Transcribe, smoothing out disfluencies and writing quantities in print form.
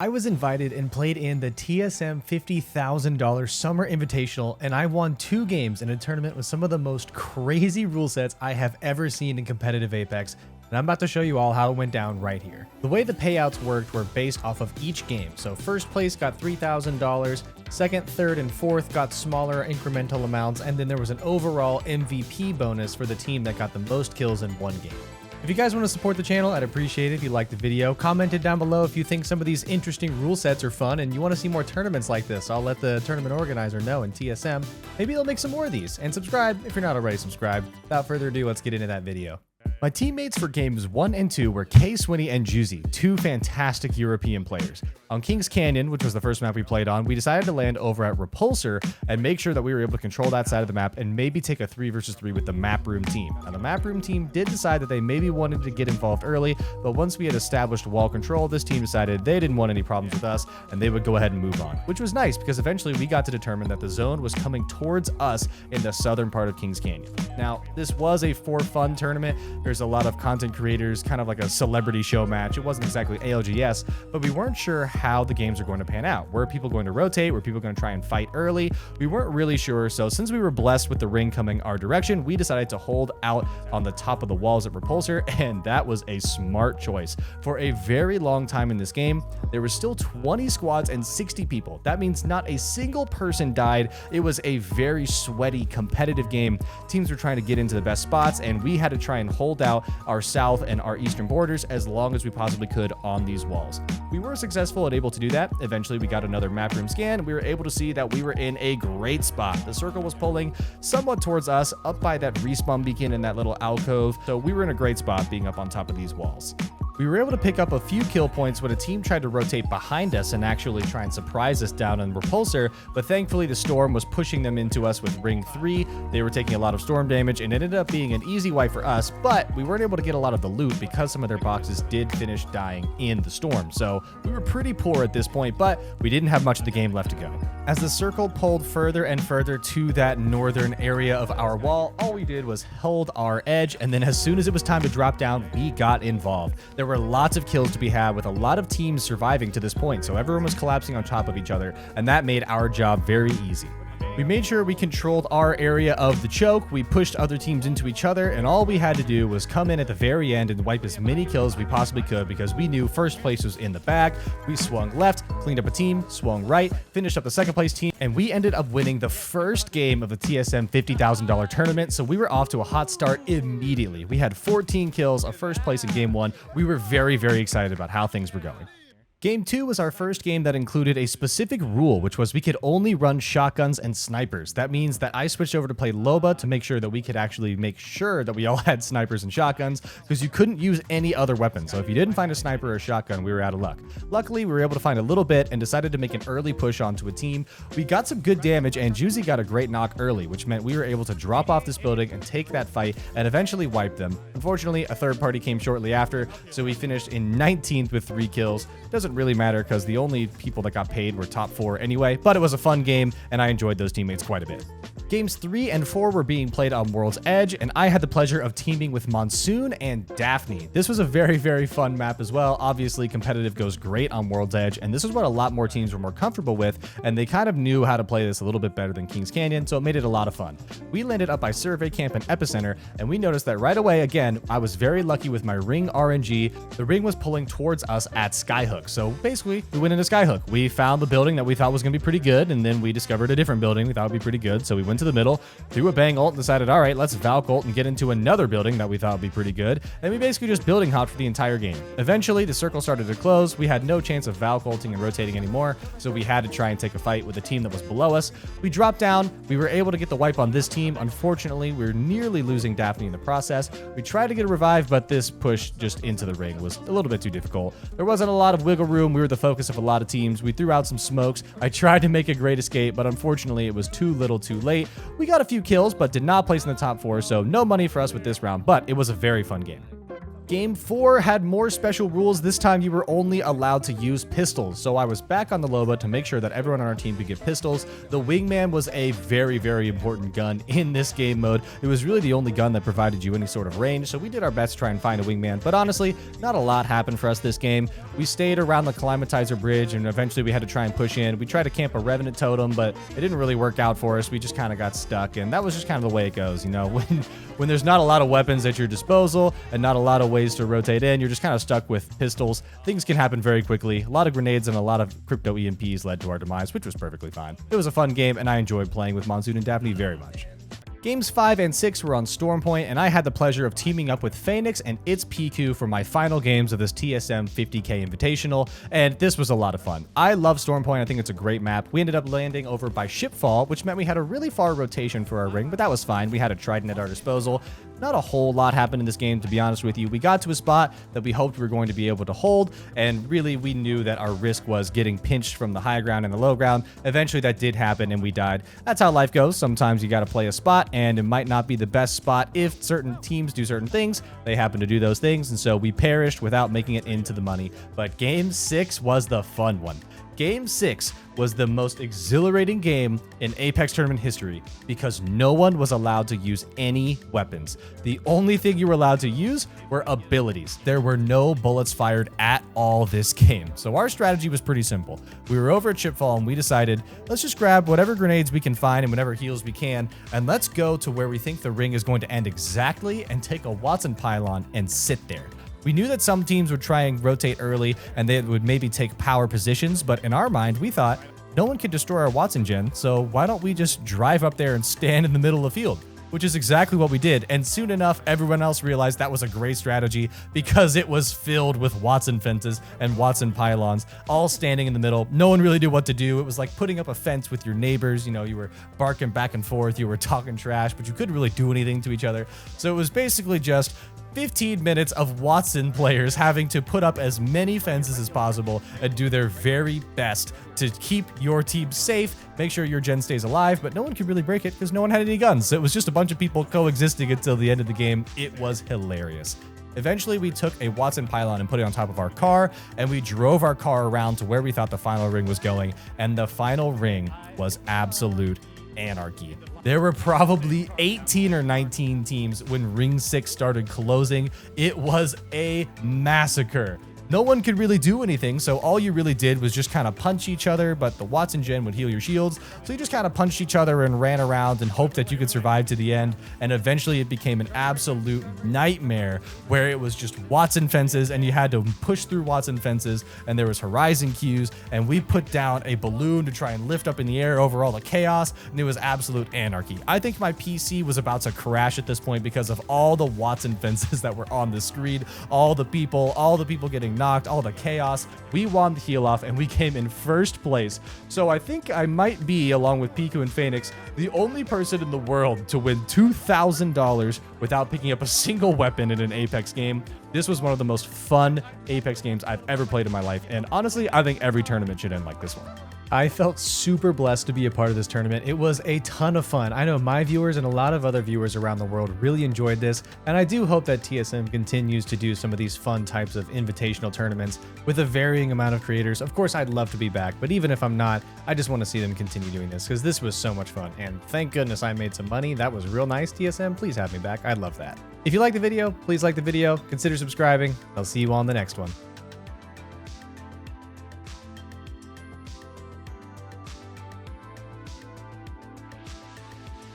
I was invited and played in the TSM $50,000 Summer Invitational, and I won 2 games in a tournament with some of the most crazy rule sets I have ever seen in competitive Apex, and I'm about to show you all how it went down right here. The way the payouts worked were based off of each game, so first place got $3,000, second, third, and fourth got smaller incremental amounts, and then there was an overall MVP bonus for the team that got the most kills in one game. If you guys want to support the channel, I'd appreciate it if you liked the video. Comment it down below if you think some of these interesting rule sets are fun and you want to see more tournaments like this. I'll let the tournament organizer know in TSM. Maybe they'll make some more of these. And subscribe if you're not already subscribed. Without further ado, let's get into that video. My teammates for games 1 and 2 were K, Swinny, and Juicy, 2 fantastic European players. On Kings Canyon, which was the first map we played on, we decided to land over at Repulsor and make sure that we were able to control that side of the map and maybe take a 3 versus 3 with the map room team. Now, the map room team did decide that they maybe wanted to get involved early, but once we had established wall control, this team decided they didn't want any problems with us and they would go ahead and move on, which was nice because eventually we got to determine that the zone was coming towards us in the southern part of Kings Canyon. Now, this was a for fun tournament. There's a lot of content creators, kind of like a celebrity show match. It wasn't exactly ALGS, but we weren't sure how the games are going to pan out. Were people going to rotate? Were people going to try and fight early? We weren't really sure, so since we were blessed with the ring coming our direction, we decided to hold out on the top of the walls at Repulsor, and that was a smart choice. For a very long time in this game, there were still 20 squads and 60 people. That means not a single person died. It was a very sweaty, competitive game. Teams were trying to get into the best spots, and we had to try and hold out our south and our eastern borders as long as we possibly could on these walls. We were successful and able to do that. Eventually, we got another map room scan. We were able to see that we were in a great spot. The circle was pulling somewhat towards us, up by that respawn beacon in that little alcove, so we were in a great spot being up on top of these walls. We were able to pick up a few kill points when a team tried to rotate behind us and actually try and surprise us down on Repulsor, but thankfully the storm was pushing them into us with ring 3. They were taking a lot of storm damage and it ended up being an easy wipe for us, but we weren't able to get a lot of the loot because some of their boxes did finish dying in the storm. So we were pretty poor at this point, but we didn't have much of the game left to go. As the circle pulled further and further to that northern area of our wall, all we did was hold our edge, and then as soon as it was time to drop down, we got involved. There were lots of kills to be had with a lot of teams surviving to this point, so everyone was collapsing on top of each other, and that made our job very easy. We made sure we controlled our area of the choke, we pushed other teams into each other, and all we had to do was come in at the very end and wipe as many kills as we possibly could because we knew first place was in the bag. We swung left, cleaned up a team, swung right, finished up the second place team, and we ended up winning the first game of the TSM $50,000 tournament, so we were off to a hot start immediately. We had 14 kills, a first place in game 1. We were very, very excited about how things were going. Game 2 was our first game that included a specific rule, which was we could only run shotguns and snipers. That means that I switched over to play Loba to make sure that we could actually make sure that we all had snipers and shotguns, because you couldn't use any other weapon. So if you didn't find a sniper or a shotgun, we were out of luck. Luckily, we were able to find a little bit and decided to make an early push onto a team. We got some good damage, and Juicy got a great knock early, which meant we were able to drop off this building and take that fight and eventually wipe them. Unfortunately, a third party came shortly after, so we finished in 19th with 3 kills. Doesn't really matter because the only people that got paid were top 4 anyway, but it was a fun game and I enjoyed those teammates quite a bit. Games 3 and 4 were being played on World's Edge, and I had the pleasure of teaming with Monsoon and Daphne. This was a very, very fun map as well. Obviously, competitive goes great on World's Edge, and this is what a lot more teams were more comfortable with, and they kind of knew how to play this a little bit better than Kings Canyon, so it made it a lot of fun. We landed up by Survey Camp and Epicenter, and we noticed that right away, again, I was very lucky with my ring RNG. The ring was pulling towards us at Skyhook, so basically, we went into Skyhook. We found the building that we thought was going to be pretty good, and then we discovered a different building we thought would be pretty good, so we went to the middle, threw a bang ult, and decided, all right, let's Valk ult and get into another building that we thought would be pretty good, and we basically just building hopped for the entire game. Eventually, the circle started to close. We had no chance of Valk ulting and rotating anymore, so we had to try and take a fight with the team that was below us. We dropped down. We were able to get the wipe on this team. Unfortunately, we were nearly losing Daphne in the process. We tried to get a revive, but this push just into the ring was a little bit too difficult. There wasn't a lot of wiggle room. We were the focus of a lot of teams. We threw out some smokes. I tried to make a great escape, but unfortunately, it was too little too late. We got a few kills, but did not place in the top 4, so no money for us with this round, but it was a very fun game. Game 4 had more special rules. This time you were only allowed to use pistols. So I was back on the Loba to make sure that everyone on our team could get pistols. The Wingman was a very, very important gun in this game mode. It was really the only gun that provided you any sort of range. So we did our best to try and find a Wingman. But honestly, not a lot happened for us this game. We stayed around the Climatizer Bridge and eventually we had to try and push in. We tried to camp a Revenant totem, but it didn't really work out for us. We just kind of got stuck. And that was just kind of the way it goes. You know, when there's not a lot of weapons at your disposal and not a lot of ways to rotate in, you're just kind of stuck with pistols. Things can happen very quickly. A lot of grenades and a lot of crypto EMPs led to our demise, which was perfectly fine. It was a fun game, and I enjoyed playing with Monsoon and Daphne very much. Games 5 and 6 were on Stormpoint, and I had the pleasure of teaming up with Phoenix and its PQ for my final games of this TSM 50K Invitational, and this was a lot of fun. I love Stormpoint. I think it's a great map. We ended up landing over by Shipfall, which meant we had a really far rotation for our ring, but that was fine. We had a Trident at our disposal. Not a whole lot happened in this game, to be honest with you. We got to a spot that we hoped we were going to be able to hold, and really we knew that our risk was getting pinched from the high ground and the low ground. Eventually that did happen and we died. That's how life goes. Sometimes you got to play a spot and it might not be the best spot if certain teams do certain things. They happen to do those things, and so we perished without making it into the money. But Game 6 was the fun one. Game 6 was the most exhilarating game in Apex tournament history because no one was allowed to use any weapons. The only thing you were allowed to use were abilities. There were no bullets fired at all this game. So our strategy was pretty simple. We were over at Shipfall and we decided, let's just grab whatever grenades we can find and whatever heals we can, and let's go to where we think the ring is going to end exactly and take a Wattson pylon and sit there. We knew that some teams would try and rotate early and they would maybe take power positions, but in our mind, we thought no one could destroy our Wattson gen, so why don't we just drive up there and stand in the middle of the field? Which is exactly what we did, and soon enough, everyone else realized that was a great strategy because it was filled with Wattson fences and Wattson pylons, all standing in the middle. No one really knew what to do. It was like putting up a fence with your neighbors. You know, you were barking back and forth, you were talking trash, but you couldn't really do anything to each other. So it was basically just 15 minutes of Wattson players having to put up as many fences as possible and do their very best to keep your team safe, make sure your gen stays alive, but no one could really break it because no one had any guns. So it was just a bunch of people coexisting until the end of the game. It was hilarious. Eventually, we took a Wattson pylon and put it on top of our car, and we drove our car around to where we thought the final ring was going, and the final ring was absolute anarchy. There were probably 18 or 19 teams when Ring 6 started closing. It was a massacre. No one could really do anything, so all you really did was just kind of punch each other, but the Wattson gen would heal your shields, so you just kind of punched each other and ran around and hoped that you could survive to the end, and eventually it became an absolute nightmare where it was just Wattson fences, and you had to push through Wattson fences, and there was horizon queues, and we put down a balloon to try and lift up in the air over all the chaos, and it was absolute anarchy. I think my PC was about to crash at this point because of all the Wattson fences that were on the screen, all the people getting knocked, all the chaos. We won the heal off and we came in first place. So I think I might be, along with Piku and Phoenix, the only person in the world to win $2,000 without picking up a single weapon in an Apex game. This was one of the most fun Apex games I've ever played in my life. And honestly, I think every tournament should end like this one. I felt super blessed to be a part of this tournament. It was a ton of fun. I know my viewers and a lot of other viewers around the world really enjoyed this, and I do hope that TSM continues to do some of these fun types of invitational tournaments with a varying amount of creators. Of course, I'd love to be back, but even if I'm not, I just want to see them continue doing this because this was so much fun, and thank goodness I made some money. That was real nice, TSM. Please have me back. I'd love that. If you liked the video, please like the video, consider subscribing. I'll see you all in the next one.